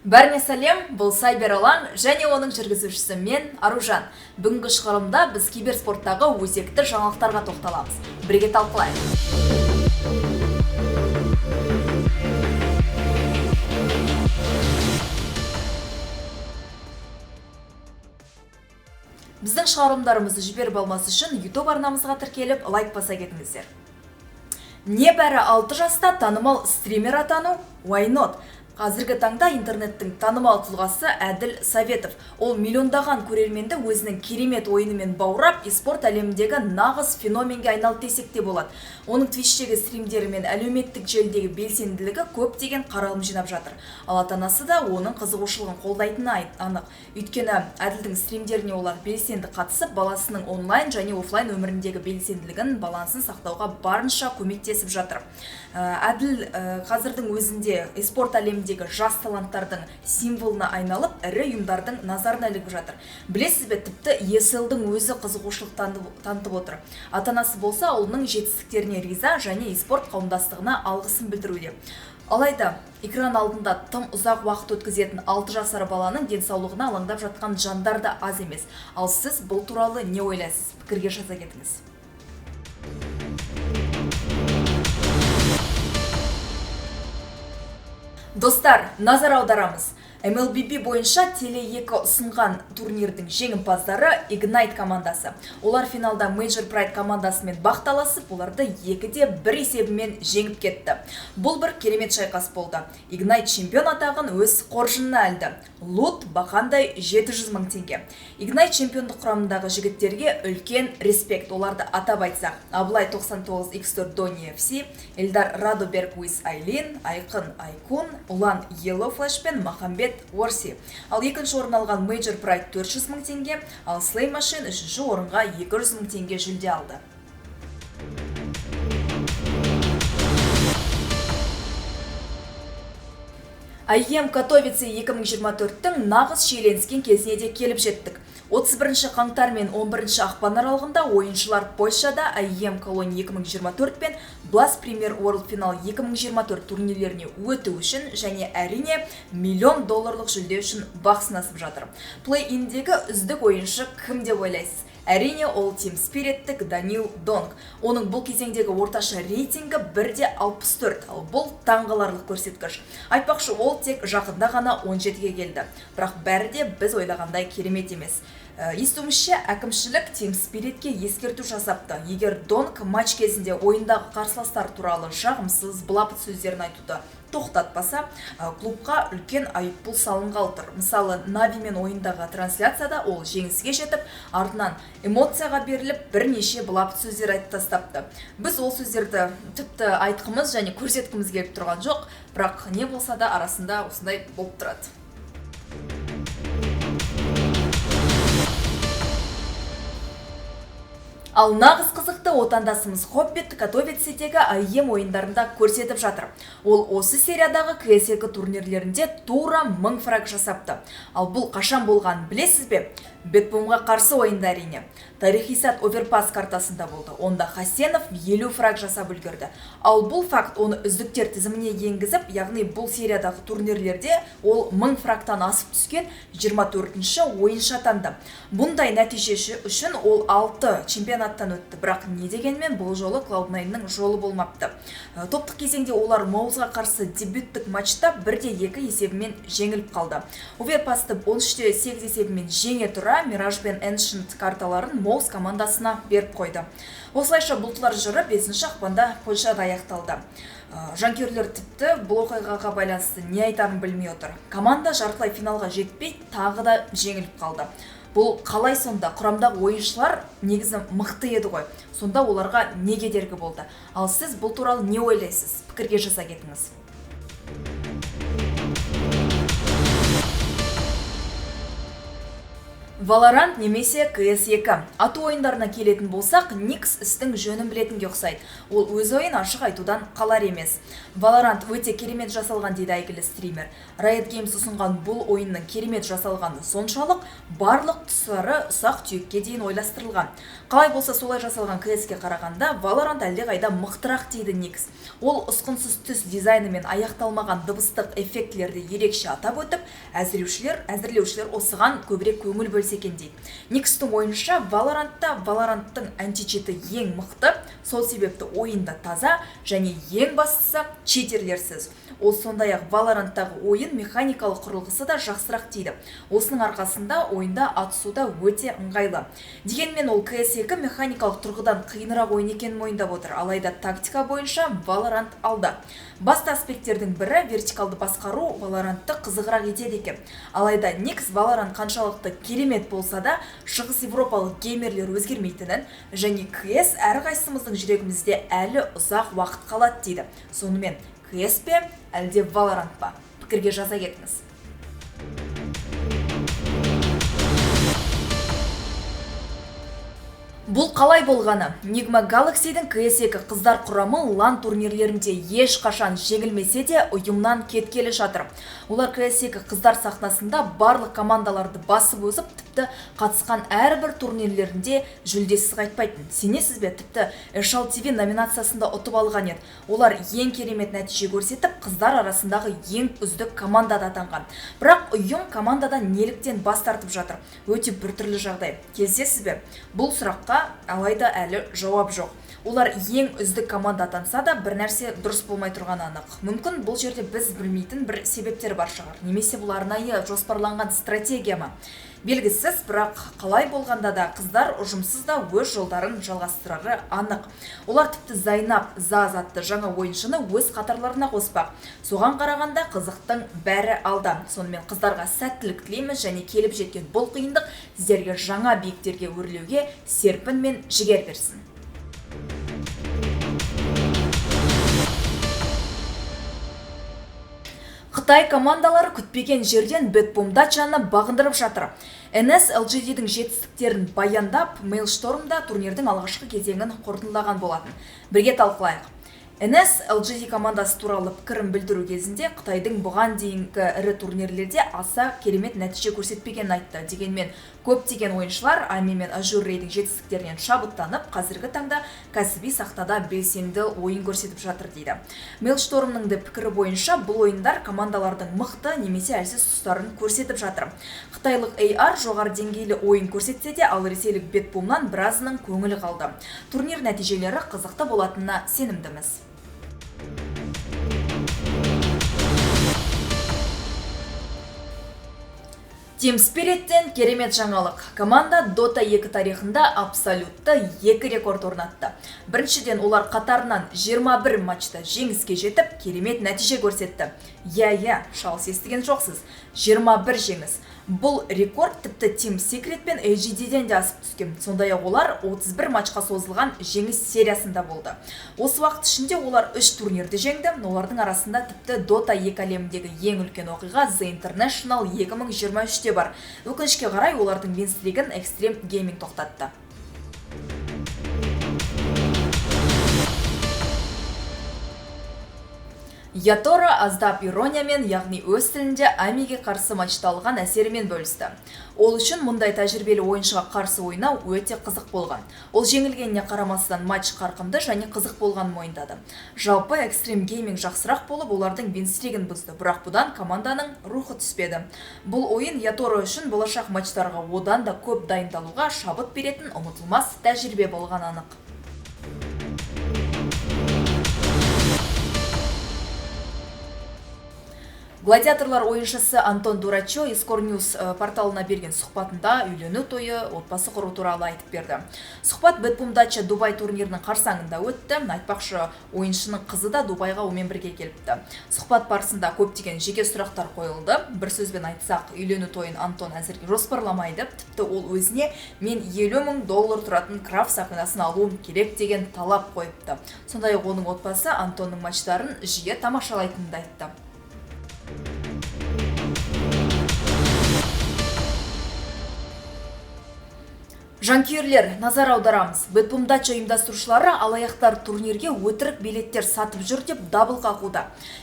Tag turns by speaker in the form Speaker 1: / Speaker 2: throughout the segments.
Speaker 1: Бәріне сәлем, бұл Сайбер Алаң және оның жүргізушісі мен Аружан. Бүгінгі шығарылымда біз киберспорттағы өзекті жаңалықтарға тоқталамыз. Бірге талқылайық. Біздің шығарылымдарымызды жіберіп алмас үшін YouTube арнамызға тіркеліп, лайк баса кетіңіздер. Небәрі 6 жаста танымал стример атану? Why not? Қазіргі таңда интернеттің танымал тұлғасы Әділ Советов. Ол миллиондаған көрерменді өзінің керемет ойынымен баурап, спорт әлеміндегі нағыз феноменге айналды десек те болады. Оның Twitch-тегі стримдері мен әлеуметтік желідегі белсенділігі көптеген қаралым жинап жатыр. Ал ата-анасы да оның қызығушылығын қолдайтыны анық. Өйткені Әділдің стримдеріне олар белсенді қатысып, баласының онлайн және офлайн өміріндегі белсенділігін, балансын сақтауға барынша көмектесіп жатыр. Әділ қазірдің өзінде спорт әлеміндегі жас таланттардың символына айналып, ірі ұйымдардың назарына ілігіп жатыр. Білесіз бе, тіпті ESL-дің өзі қызығушылық танытып отыр. Ата-анасы болса, ұлының жетістіктеріне риза және спорт қауымдастығына алғысын білдіруде. Алайда, экран алдында тым ұзақ уақыт өткізетін 6 жасар баланың денсаулығына алаңдап жатқан жандар да аз емес. Ал сіз бұл туралы не ойлайсыз? Пікірге жаза кетіңіз. Достар, назар аударамыз. MLBB бойынша Теле2 ұсынған турнирдің жеңімпаздары Ignite командасы. Олар финалда Major Pride командасымен бақталасып, оларды 2-1 есебімен жеңіп кетті. Бұл бір керемет шайқас болды. Ignite чемпион атағын өз қоржынына алды. Лут бақандай 700 мың теңге. Ignite чемпиондық құрамындағы жігіттерге үлкен респект. Оларды атап айтсақ, Абылай 99X4 Дони FC, Эльдар Радоберг Уиз Айлин, Айқын Айкун, Улан Yellow Flash пен Махамбет Орси. Ал екінші орын алған Major Pride 400 мың теңге, ал Slay Machine үшінші орынға 200 мың теңге жүлде алды. IEM Katowice 2024-тің нағыз шиеленіскен кезіне де келіп жеттік. 31 қаңтар мен 11 ақпан аралығында ойыншылар Польшада IEM Cologne 2024 пен Blast Premier World Final 2024 турнирлеріне өту үшін және әрине $1 миллион жүлде үшін бақ сынасып жатыр. Play-in-дегі үздік ойыншы кім деп ойлайсыз? Әрине, ол Team Spirit-тік Данил Донг. Оның бұл кезеңдегі орташа рейтингі 1/64, ал бұл таңғаларлық көрсеткіш. Айтпақшы, ол тек жақында ғана 17-ге келді. Бірақ бәрі де біз ойлағандай керемет емес. Естуімізше, әкімшілік Team Spirit-ке ескерту жасапты. Егер Донг матч кезінде ойындағы қарсыластар туралы жағымсыз былапыт сөздерін айтуды тоқтатпаса, клубқа үлкен айыппұл салынғалы тұр. Мысалы, Навимен ойындағы трансляцияда ол жеңіске жетіп, артынан эмоцияға беріліп, бірнеше былапыт сөздер айтып тастапты. Біз ол сөздерді тіпті айтқымыз және көрсеткіміз келіп тұрған жоқ, бірақ не болса да арасында осындай болып тұрады. Ал нағыз қызықты отандасымыз Хоббит Катовицедегі IEM ойындарында көрсетіп жатыр. Ол осы сериядағы CS2 турнирлерінде тура 1000 фраг жасапты. Ал бұл қашан болған білесіз бе? Бетбомға қарсы ойында әрине. Тарихи сәт оверпас картасында болды. Онда Хасенов 50 фраг жасап үлгерді. Ал бұл факт оны үздіктер тізіміне енгізіп, яғни бұл сериядағы турнирлерде ол 1000 фрагтан асып түскен 24-ші ойыншы атанды. Бұндай нәтиже үшін ол 6 чемпионаттан өтті. Бірақ не дегенмен бұл жолы Cloud9-ның жолы болмапты. Топтық кезеңде олар Моузға қарсы дебюттік матчта 1-2 есебімен жеңіліп қалды. Оверпасты 13-8 есебімен жеңе тұра Mirage пен Ancient карталарын Моуз командасына беріп қойды. Осылайша бұлтылар жыры 5 ақпанда Польшада аяқталды. Жанкүйерлер тіпті бұл оқиғаға байланысты не айтарын білмей отыр. Команда жартылай финалға жетпей тағы да жеңіліп қалды. Бұл қалай сонда? Құрамдағы ойыншылар негізі мықты еді ғой. Сонда оларға не кедергі болды? Ал сіз бұл туралы не ойлайсыз? Пікірге жаза кетіңіз. Valorant немесе CS2. Ату ойындарына келетін болсақ, Nix істің жөнін білетінге ұқсайды. Ол өз ойын ашық айтудан қалар емес. Valorant өте керемет жасалған дейді әйгілі стример. Riot Games ұсынған бұл ойынның керемет жасалғаны соншалық, барлық тұстары ұсақ түйекке дейін ойластырылған. Қалай болса солай жасалған CS-ке қарағанда, Valorant әлдеқайда мықтырақ дейді Nix. Ол ұсқынсыз түс дизайны мен аяқталмаған дыбыстық эффектілерді ерекше атап өтіп, әзірлеушілер осыған көбірек көңіл бөлсе екен дейді. Nix'тің ойынша Valorant'тың античеті ең мықты, сол себепті ойында таза және ең бастысы читерлерсіз. Ол сондай-ақ Valorant'тағы ойын механикалық құрылғысы да жақсырақ дейді. Осының арқасында ойында атысуда өте ыңғайлы. Дегенмен ол CS2 механикалық тұрғыдан қиынырақ ойын екенін мойындап отыр, алайда тактика бойынша Valorant алда. Басты аспекттердің бірі вертикалды басқару Valorant'ты қызығырақ етеді екен. Алайда Nix Valorant қаншалықты керемет болса да, шығыс европалық геймерлер өзгермейтінін және CS әрқайсымыздың жүрегімізде әлі ұзақ уақыт қалады дейді. Сонымен CS пе, әлде Valorant па? Пікірге жаза кетіңіз. Бұл қалай болғаны? Nigma Galaxy'дің CS2 қыздар құрамы LAN турнирлерінде ешқашан жеңілмесе де ұйымнан кеткелі жатыр. Олар CS2 қыздар сахнасында барлық командаларды басып өзіп, тіпті қатысқан әрбір турнирлерінде жүлдесіз қайтпайтын. Сенесіз бе? Тіпті Eshal TV номинациясында ұтып алған еді. Олар ең керемет нәтиже көрсетіп, қыздар арасындағы ең үздік командада атанған. Бірақ ұйым командадан неліктен бас тартып жатыр? Өте біртүрлі жағдай. Келісесіз бе? Бұл сұраққа алайда әлі жауап жоқ. Олар ең үздік команда атанса да бір нәрсе дұрыс болмай тұрғаны анық. Мүмкін бұл жерде біз білмейтін бір себептер бар шығар. Немесе бұл арнайы жоспарланған стратегия ма? Белгісіз, бірақ қалай болғанда да қыздар ұжымсыз да өз жолдарын жалғастырары анық. Олар тіпті Зайнап Заз атты жаңа ойыншыны өз қатарларына қоспақ. Соған қарағанда қызықтың бәрі алда. Сонымен қыздарға сәттілік тілейміз және келіп жеткен бұл қиындық сіздерге жаңа биіктерге өрлеуге серпін мен жігер берсін. Қытай командалары күтпеген жерден Бетбомдачаны бағындырып жатыр. NS LGD-дің жетістіктерін баяндап, Mailstorm'да турнирдің алғашқы кезеңін қорытындылаған болатын. Бірге талқылайық. NS LGD командасы туралы пікірін білдіру кезінде Қытайдың бұған дейінгі ірі турнирлерде аса керемет нәтиже көрсетпегенін айтты. Дегенмен көптеген ойыншылар Ами мен Azure Ray'дің жетістіктерінен шабыттанып, қазіргі таңда кәсіби сахнада белсенді ойын көрсетіп жатыр дейді. Mailstorm'ның да пікірі бойынша бұл ойындар командалардың мықты немесе әлсіз тұстарын көрсетіп жатыр. Қытайлық AR жоғары деңгейлі ойын көрсетсе де, ал ресейлік Бетбомнан біразының көңілі қалды. Турнир нәтижелері қызықты болатынына сенімдіміз. Team Spirit'тен керемет жаңалық. Команда Dota 2 тарихында абсолютті 2 рекорд орнатты. Біріншіден олар қатарынан 21 матчта жеңіске жетіп, керемет нәтиже көрсетті. Шалыс естіген жоқсыз. 21 жеңіс. Бұл рекорд тіпті Team Secret пен LGD-ден де асып түскен. Сондай-ақ олар 31 матчқа созылған жеңіс сериясында болды. Осы уақыт ішінде олар 3 турнирді жеңді. Олардың арасында тіпті Dota 2 әлеміндегі ең үлкен оқиға The International 2023-те бар. Өкінішке қарай олардың винстригін Extreme Gaming тоқтатты. Ятора аздап ирониямен, яғни өз тілінде Амиге қарсы матчта алған әсерімен бөлісті. Ол үшін мұндай тәжірибелі ойыншыға қарсы ойнау өте қызық болған. Ол жеңілгеніне қарамастан матч қарқынды және қызық болғанын мойындады. Жалпы Extreme Gaming жақсырақ болып, олардың винстригін бұзды, бірақ бұдан команданың рухы түспеді. Бұл ойын Ятора үшін болашақ матчтарға одан да көп дайындалуға шабыт беретін ұмытылмас тәжірибе болған анық. Гладиаторлар ойыншысы Антон Дурачо Escort News порталына берген сұхбатында үйлену тойы, отбасы құру туралы айтып берді. Сұхбат Бетбомдача Дубай турнирінің қарсаңында өтті. Айтпақшы, ойыншының қызы да Дубайға онымен бірге келіпті. Сұхбат барысында көптеген жеке сұрақтар қойылды. Бір сөзбен айтсақ, үйлену тойын Антон әзірге жоспарламайды. Тіпті ол өзіне мен $50,000 тұратын крафт сақинасын алуым керек деген талап қойыпты. Сондай-ақ оның отбасы Антонның матчтарын жиі тамашалайтынын айтты. Жанкүйерлер, назар аударамыз. Бетбомдача ұйымдастырушылары алаяқтар турнирге өтірік билеттер сатып жүр деп дабыл қағуда.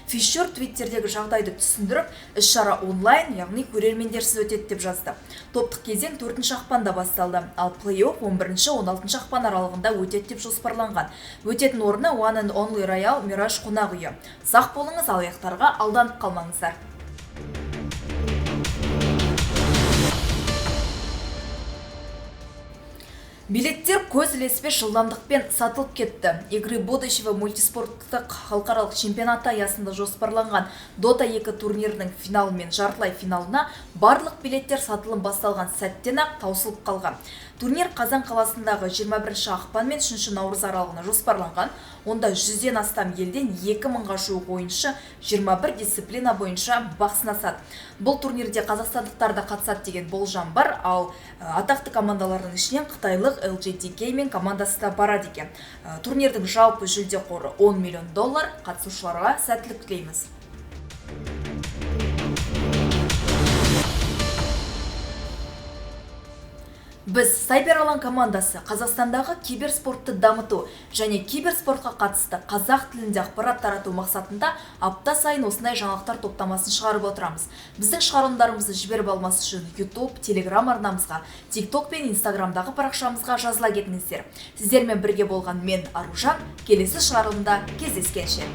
Speaker 1: Фишер твиттердегі жағдайды түсіндіріп, іс-шара онлайн, яғни көрермендерсіз өтеді деп жазды. Топтық кезең 4 ақпанда басталды, ал плей-офф 11-16 ақпан аралығында өтеді деп жоспарланған. Өтетін орны One and Only Royal Mirage қонақ үйі. Сақ болыңыз, алаяқтарға алданып қалмаңыздар. Билеттер көз ілеспес жылдамдықпен сатылып кетті. Игры будущего мультиспорттық халықаралық чемпионаты аясында жоспарланған Dota 2 турнирінің финалы мен жартылай финалына барлық билеттер сатылым басталған сәттен-ақ таусылып қалған. Турнир Қазан қаласындағы 21 ақпан мен 3 наурыз аралығына жоспарланған. Онда 100-ден астам елден 2000-ға жуық ойыншы 21 дисциплина бойынша бақ сынасады. Бұл турнирде қазақстандықтар да қатысады деген болжам бар, ал атақты командалардың ішінен қытайлық LGDK мен командасы да барады екен. Турнирдің жалпы жүлде қоры $10 миллион. Қатысушыларға сәттілік тілейміз. Біз Сайбер Алаң командасы Қазақстандағы киберспортты дамыту және киберспортқа қатысты қазақ тілінде ақпарат тарату мақсатында апта сайын осындай жаңалықтар топтамасын шығарып отырамыз. Біздің шығарылымдарымызды жіберіп алмас үшін YouTube, Telegram арнамызға, TikTok пен Instagramдағы парақшамызға жазыла кетіңіздер. Сіздермен бірге болған мен Аружан, келесі шығарылымда кездескенше.